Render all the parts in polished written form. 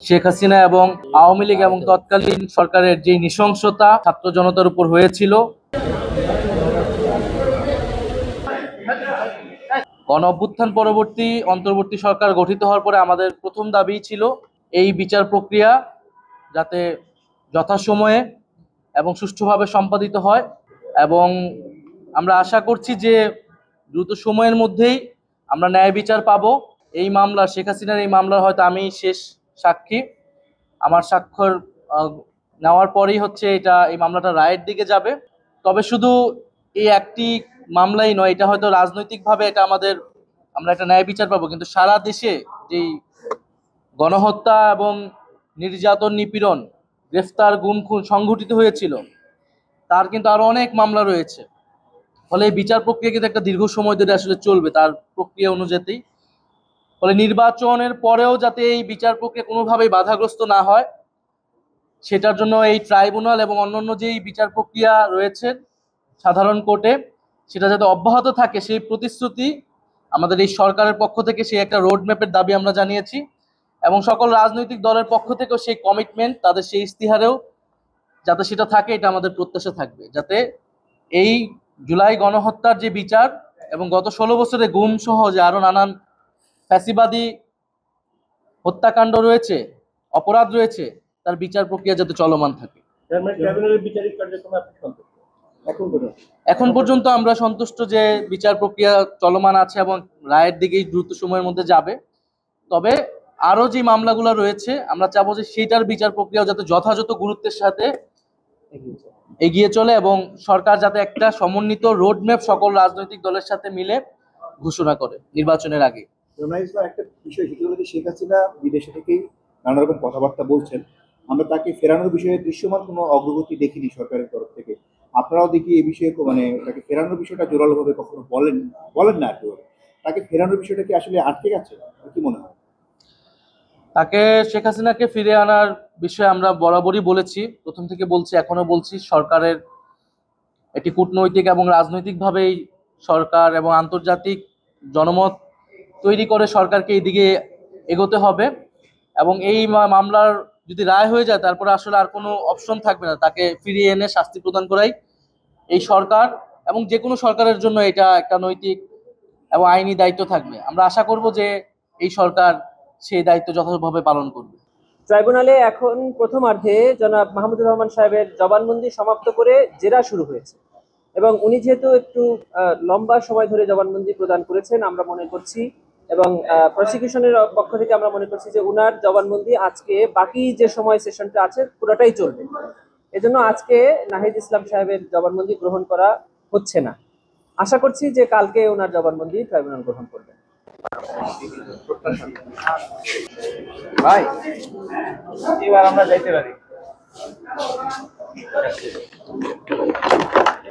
শেখ হাসিনা এবং আওয়ামী লীগ এবং তৎকালীন সরকারের যে নৃশংসতা ছাত্র জনতার উপর হয়েছিল, গণ অভ্যুত্থান পরবর্তী অন্তর্বর্তী সরকার গঠিত হওয়ার পরে আমাদের প্রথম দাবি ছিল এই বিচার প্রক্রিয়া যাতে যথাসময়ে এবং সুষ্ঠুভাবে সম্পাদিত হয়। এবং আমরা আশা করছি যে দ্রুত সময়ের মধ্যেই আমরা ন্যায় বিচার পাবো। এই মামলা, শেখ হাসিনার এই মামলার হয়তো আমি শেষ সাক্ষী। আমার স্বাক্ষর নেওয়ার পরেই এই মামলাটা রায়ের দিকে যাবে। তবে শুধু এই একটি মামলাই নয়, এটা হয়তো রাজনৈতিকভাবে আমরা একটা ন্যায় বিচার পাবো, কিন্তু সারা দেশে যেই গণহত্যা এবং নির্যাতন, নিপীড়ন, গ্রেফতার, গুম খুন সংঘটিত হয়েছিল, তার কিন্তু আরো অনেক মামলা রয়েছে। ফলে এই বিচার প্রক্রিয়া কিন্তু একটা দীর্ঘ সময় ধরে আসলে চলবে তার প্রক্রিয়া অনুযায়ী। ফলে নির্বাচনের পরেও যাতে এই বিচার প্রক্রিয়া কোনোভাবেই বাধাগ্রস্ত না হয়, সেটার জন্য এই ট্রাইব্যুনাল এবং অন্যান্য যেই বিচার প্রক্রিয়া রয়েছে সাধারণ কোর্টে, সেটা যাতে অব্যাহত থাকে সেই প্রতিশ্রুতি আমাদের এই সরকারের পক্ষ থেকে, সেই একটা রোড ম্যাপের দাবি আমরা জানিয়েছি। এবং সকল রাজনৈতিক দলের পক্ষ থেকেও সেই কমিটমেন্ট, তাদের সেই ইস্তিহারেও যাতে সেটা থাকে, এটা আমাদের প্রত্যাশা থাকবে, যাতে এই জুলাই গণহত্যার যে বিচার এবং গত 16 বছরে গুম সহ যে আরো নানান ফ্যাসিবাদী হত্যাকাণ্ড রয়েছে, অপরাধ রয়েছে, তার বিচার প্রক্রিয়া যাতে চলমান থাকে। এখন পর্যন্ত আমরা সন্তুষ্ট যে বিচার প্রক্রিয়া চলমান আছে এবং রায়ের দিকেই দ্রুত সময়ের মধ্যে যাবে। তবে আরো যে মামলাগুলো রয়েছে, আমরা চাবো যে সেটার বিচার প্রক্রিয়া যাতে যথাযথ গুরুত্বের সাথে এগিয়ে চলে এবং সরকার যাতে একটা সমন্বিত রোডম্যাপ সকল রাজনৈতিক দলের সাথে মিলে ঘোষণা করে নির্বাচনের আগে। একটা বিষয়, সেটি হলো যে শেখ হাসিনা বিদেশে থেকেই নানা রকম কথাবার্তা বলছেন, আমরা তাকে ফেরানোর বিষয়ে দৃশ্যমান কোনো অগ্রগতি দেখিনি সরকারের তরফ থেকে। আপনারাও দেখি এই বিষয়ে তাকে ফেরানোর বিষয়টা জোরালোভাবে কখনো বলেন না। তাকে ফেরানোর বিষয়টা কি আসলে আটকে গেছে, কি মনে হয়? তাকে, শেখ হাসিনাকে ফিরে আনার বিষয়ে আমরা বরাবরই বলেছি, প্রথম থেকে বলছি, এখনো বলছি, সরকারের একটি কূটনৈতিক এবং রাজনৈতিকভাবেই সরকার এবং আন্তর্জাতিক জনমত তৈরি করে সরকারকে এইদিকে এগোতে হবে। এবং এই মামলার যদি রায় হয়ে যায়, তারপরে আসলে আর কোনো অপশন থাকবে না, তাকে ফিরিয়ে এনে শাস্তি প্রদান করাই এই সরকার এবং যে কোনো সরকারের জন্য এটা একটা নৈতিক এবং আইনি দায়িত্ব থাকবে। আমরা আশা করব যে এই সরকার সেই দায়িত্ব যথাযথভাবে পালন করবে। ট্রাইব্যুনালে এখন প্রথমার্ধে জনাব মাহমুদুর রহমান সাহেবের জবানবন্দি সমাপ্ত করে জেরা শুরু হয়েছে এবং উনি যেহেতু একটু লম্বা সময় ধরে জবানবন্দি প্রদান করেছেন, আমরা মনে করছি এবং প্রসিকিউশনের পক্ষ থেকে আমরা মনে করছি যে উনার জবানবন্দি আজকে বাকি যে সময় সেশনটা আছে পুরোটাই চলবে। এজন্য আজকে নাহিদ ইসলাম সাহেবের জবানবন্দি গ্রহণ করা হচ্ছে না। আশা করছি যে কালকে ওনার জবানবন্দি ট্রাইব্যুনাল গ্রহণ করবে। ভাই, এবার আমরা যাইতে পারি।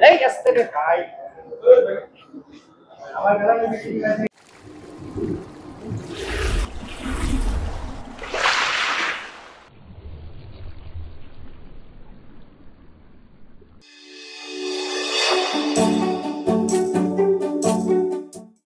এই আস্তে রে ভাই, আমার